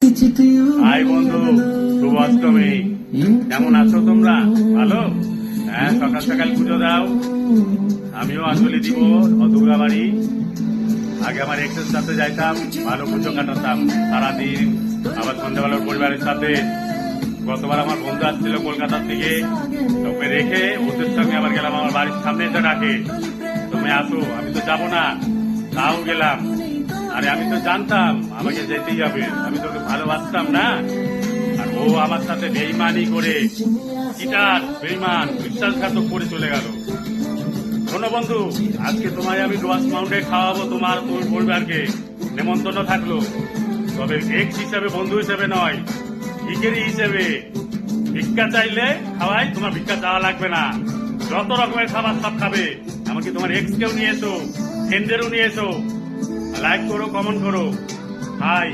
High বন্ধু, শুভ অষ্টমী। কেমন আছো তোমরা? ভালো? হ্যাঁ, সকাল সকাল পুজো দাও। আমিও অঞ্জলি দিব দুর্গা বাড়ি। আগে আমার এক্সের সাথে যাইতাম, ভালো পুজো কাটাতাম সারাদিন, আবার সন্ধ্যাবেলার পরিবারের সাথে। গতবার আমার বন্ধু আসছিল কলকাতার থেকে, তোকে রেখে ওদের সঙ্গে আবার গেলাম। আমার বাড়ির সামনে এসে ডাকে, তুমি আসো। আমি তো যাবো না, তাও গেলাম। আরে আমি তো জানতাম আমাকে যেতেই হবে, আমি তোকে ভালোবাসতাম না। আর ও আমার সাথে বেইমানি করে, চিটার বেইমান বিশ্বাসঘাতক করে চলে গেল। শোনো বন্ধু, আজকে তোমায় আমি ডোয়াস মাউন্টে খাওয়াবো, তোমার পরিবারকে নেমন্তন্ন থাকলো। তবে এক্স হিসেবে, বন্ধু হিসেবে নয়, ভিখারি হিসেবে। ভিক্ষা চাইলে খাওয়াই, তোমার ভিক্ষা চাওয়া লাগবে না। যত রকমের খাবার সব খাবে। এমনকি তোমার এক্স কেও নিয়ে এসো, ফ্রেন্ডেরও নিয়ে এসো। লাইক করো, কমেন্ট করো। হাই।